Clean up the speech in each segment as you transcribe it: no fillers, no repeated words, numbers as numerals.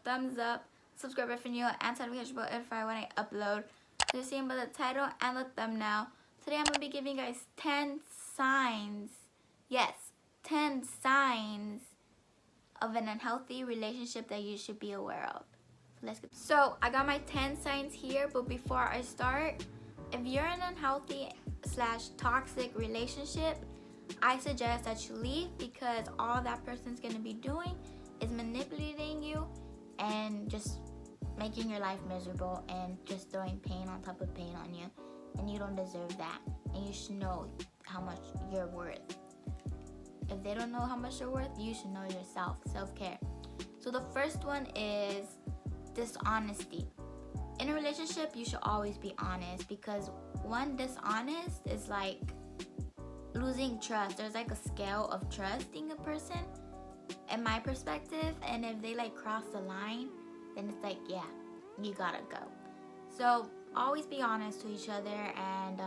thumbs up, subscribe if you're new, and notification bell notify when I upload. So you're seeing by the title and the thumbnail. Today I'm gonna be giving you guys 10 signs. Yes, 10 signs of an unhealthy relationship that you should be aware of. So let's get. So I got my 10 signs here, but before I start, if you're in an unhealthy / toxic relationship, I suggest that you leave, because all that person's gonna be doing is manipulating you and just making your life miserable and just throwing pain on top of pain on you, and you don't deserve that, and you should know how much you're worth. If they don't know how much you're worth, you should know yourself. Self-care. So the first one is dishonesty. In a relationship, you should always be honest, because one dishonest is like losing trust. There's like a scale of trusting a person, in my perspective, and if they like cross the line, then it's like, yeah, you gotta go. So always be honest to each other, and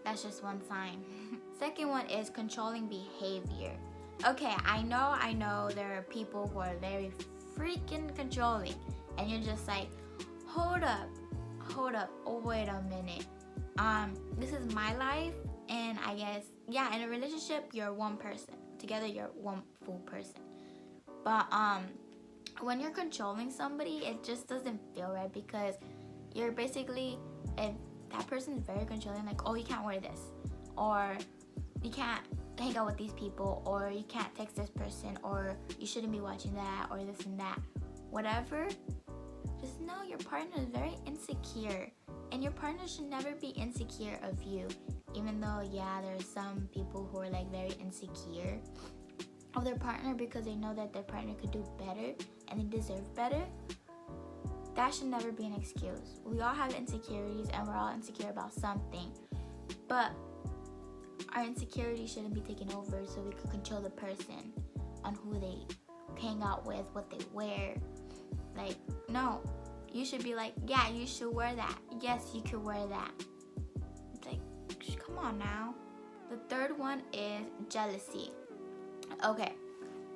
that's just one sign. Second one is controlling behavior. Okay, I know there are people who are very freaking controlling, and you're just like, hold up, oh wait a minute, this is my life, and I guess, yeah, in a relationship you're one person, together you're one full person, but when you're controlling somebody, it just doesn't feel right, because you're basically, if that person is very controlling, like, oh, you can't wear this, or you can't hang out with these people, or you can't text this person, or you shouldn't be watching that, or this and that, whatever, just know your partner is very insecure, and your partner should never be insecure of you. Even though, yeah, there are some people who are like very insecure of their partner because they know that their partner could do better and they deserve better. That should never be an excuse. We all have insecurities, and we're all insecure about something, but our insecurity shouldn't be taken over so we can control the person on who they hang out with, what they wear. Like, no, you should be like, yeah, you should wear that. Yes, you could wear that. It's like, come on now. The third one is jealousy. Okay,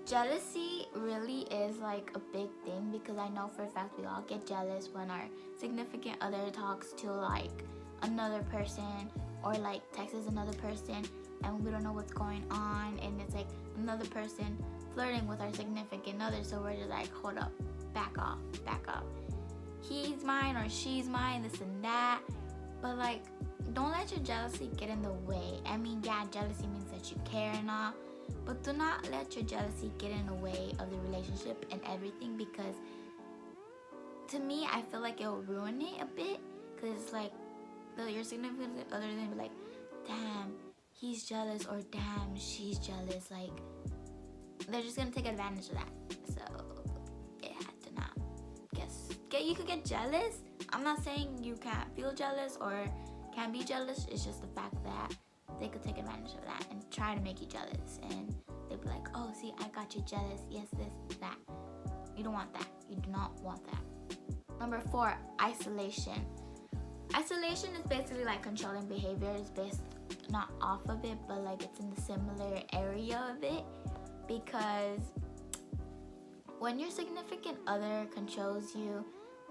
jealousy really is like a big thing, because I know for a fact we all get jealous when our significant other talks to like another person, or like texts another person, and we don't know what's going on, and it's like another person flirting with our significant other, so we're just like, hold up, back off, he's mine or she's mine, this and that. But like, don't let your jealousy get in the way. I mean, yeah, jealousy means that you care and all, but do not let your jealousy get in the way of the relationship and everything, because to me, I feel like it'll ruin it a bit, because it's like your significant other is gonna be like, damn, he's jealous, or damn, she's jealous. Like, they're just gonna take advantage of that. So yeah, do not you could get jealous. I'm not saying you can't feel jealous or can't be jealous. It's just the fact that they could take advantage of that and try to make you jealous, and they'll be like, oh, see, I got you jealous, yes, this, that. You don't want that. You do not want that. Number 4, isolation. Isolation is basically like controlling behavior. It's based not off of it, but like it's in the similar area of it, because when your significant other controls you,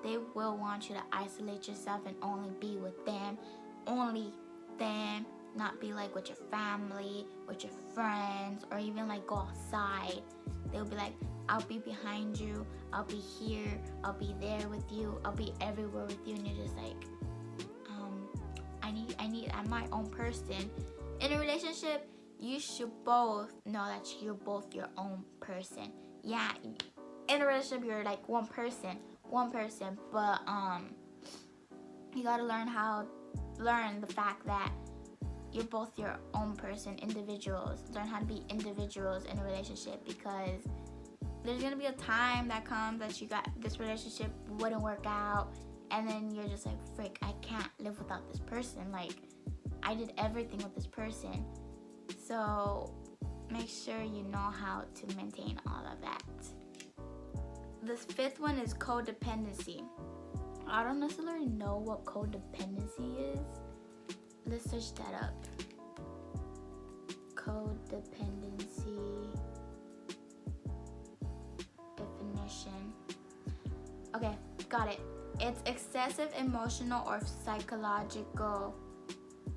they will want you to isolate yourself and only be with them, not be like with your family, with your friends, or even like go outside. They'll be like, I'll be behind you, I'll be here, I'll be there with you, I'll be everywhere with you, and you're just like, I'm my own person. In a relationship, you should both know that you're both your own person. Yeah, in a relationship, you're like one person, but you gotta learn the fact that you're both your own person, individuals. Learn how to be individuals in a relationship, because there's gonna be a time that comes that this relationship wouldn't work out, and then you're just like, frick, I can't live without this person. Like, I did everything with this person. So make sure you know how to maintain all of that. The 5th one is codependency. I don't necessarily know what codependency is. Let's search that up. Codependency definition. definition. Okay, got it. It's excessive emotional or psychological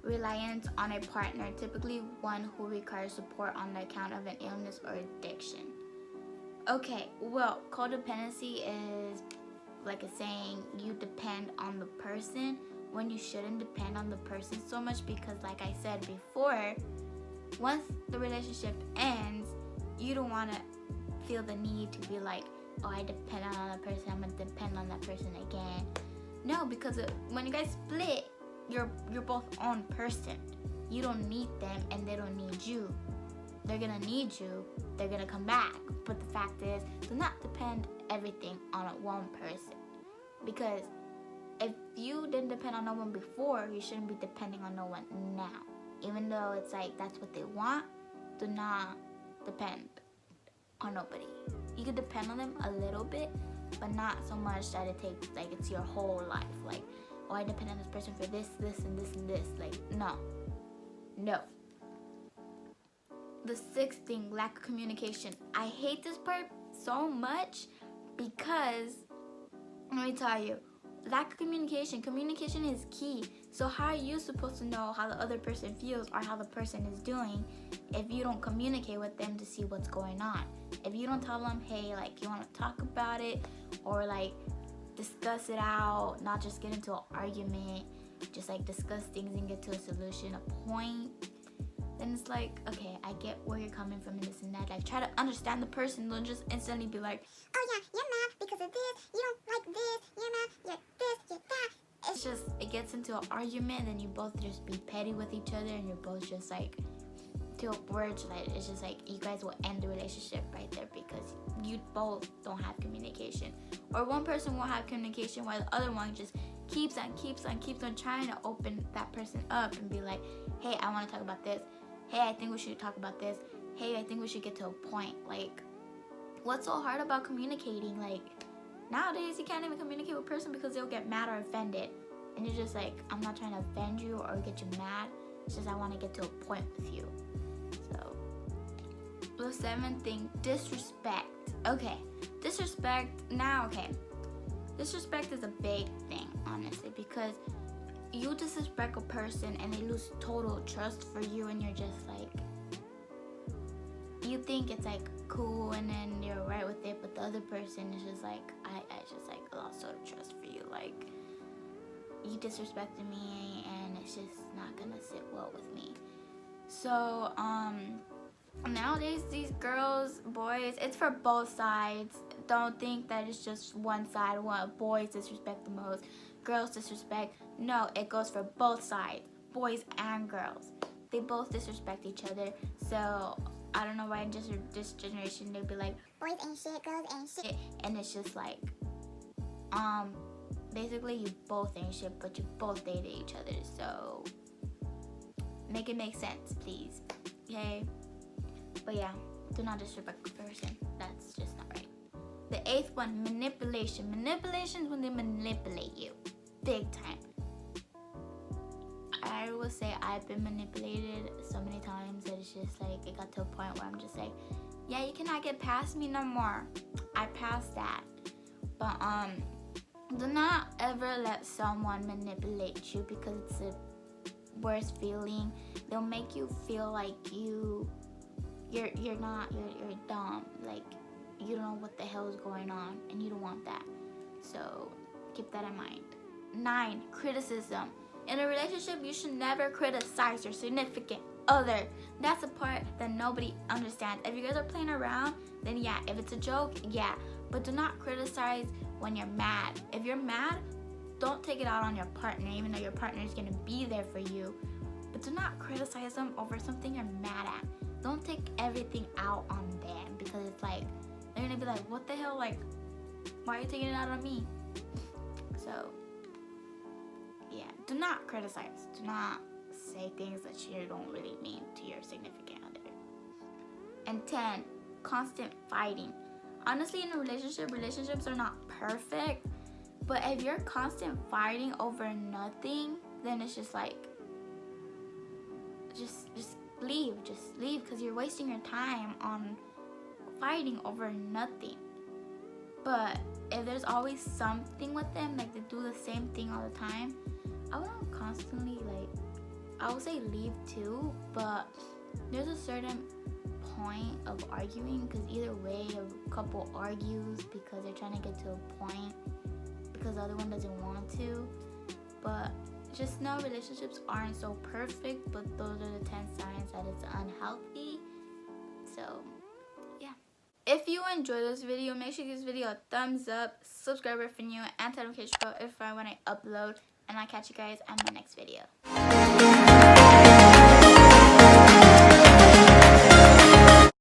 reliance on a partner, typically one who requires support on the account of an illness or addiction. Okay, well, codependency is like a saying you depend on the person when you shouldn't depend on the person so much, because like I said before, once the relationship ends, you don't want to feel the need to be like, oh, I depend on that person, I'm gonna depend on that person again. No, because when you guys split, you're both own person. You don't need them and they don't need you. They're gonna need you, they're gonna come back. But the fact is, do not depend everything on one person, because if you didn't depend on no one before, you shouldn't be depending on no one now. Even though it's like that's what they want, do not depend on nobody. You can depend on them a little bit, but not so much that it takes like it's your whole life. Like, oh, I depend on this person for this, this, and this, and this. Like, no. The sixth thing, lack of communication. I hate this part so much because, let me tell you, lack of communication. Communication is key. So how are you supposed to know how the other person feels or how the person is doing if you don't communicate with them to see what's going on? If you don't tell them, hey, like, you want to talk about it, or like discuss it out, not just get into an argument, just like discuss things and get to a solution, a point, then it's like, okay, I get where you're coming from and this and that. Like, try to understand the person. Don't just instantly be like, oh yeah, you're mad because of this, you don't like this, you're mad, you're this, you're that. it's just, it gets into an argument, and you both just be petty with each other, and you're both just like, to a verge that it's just like you guys will end the relationship right there, because you both don't have communication, or one person won't have communication while the other one just keeps on trying to open that person up and be like, hey, I want to talk about this, hey, I think we should talk about this, hey, I think we should get to a point. Like, what's so hard about communicating? Like, nowadays you can't even communicate with a person because they'll get mad or offended, and you're just like, I'm not trying to offend you or get you mad, it's just I want to get to a point with you. So, the seventh thing, disrespect. Okay, disrespect. Now, okay, disrespect is a big thing, honestly, because you disrespect a person and they lose total trust for you, and you're just like, you think it's like cool, and then you're right with it, but the other person is just like, I just like lost total trust for you. Like, you disrespected me, and it's just not gonna sit well with me. So, nowadays, these girls, boys, it's for both sides. Don't think that it's just one side. Boys disrespect the most, girls disrespect. No, it goes for both sides, boys and girls. They both disrespect each other. So, I don't know why just this generation, they'd be like, boys ain't shit, girls ain't shit. and it's just like, basically you both ain't shit, but you both dated each other. So, make it make sense, please. Okay? But yeah, do not disrespect a person. That's just not right. The eighth one, manipulation. Manipulation is when they manipulate you. Big time. I will say I've been manipulated so many times that it's just like, it got to a point where I'm just like, yeah, you cannot get past me no more. I passed that. But do not ever let someone manipulate you, because it's the worst feeling. They'll make you feel like you're dumb, like you don't know what the hell is going on, and you don't want that. So keep that in mind. 9, criticism. In a relationship, you should never criticize your significant other. That's a part that nobody understands. If you guys are playing around, then yeah. If it's a joke, yeah. But do not criticize when you're mad. If you're mad, don't take it out on your partner, even though your partner is going to be there for you. But do not criticize them over something you're mad at. Don't take everything out on them, because it's like, they're going to be like, what the hell? Like, why are you taking it out on me? So, yeah, do not criticize. Do not say things that you don't really mean to your significant other. And 10, constant fighting. Honestly, in a relationship, relationships are not perfect, but if you're constant fighting over nothing, then it's just like, just leave, because you're wasting your time on fighting over nothing. But if there's always something with them, like they do the same thing all the time, I wouldn't constantly like, I would say leave too, but there's a certain point of arguing, because either way a couple argues because they're trying to get to a point because the other one doesn't want to. But just know relationships aren't so perfect, but those are the 10 signs that it's unhealthy. So yeah, if you enjoyed this video, make sure you give this video a thumbs up, subscribe if you're new, and notification bell if I when I upload, and I'll catch you guys on my next video.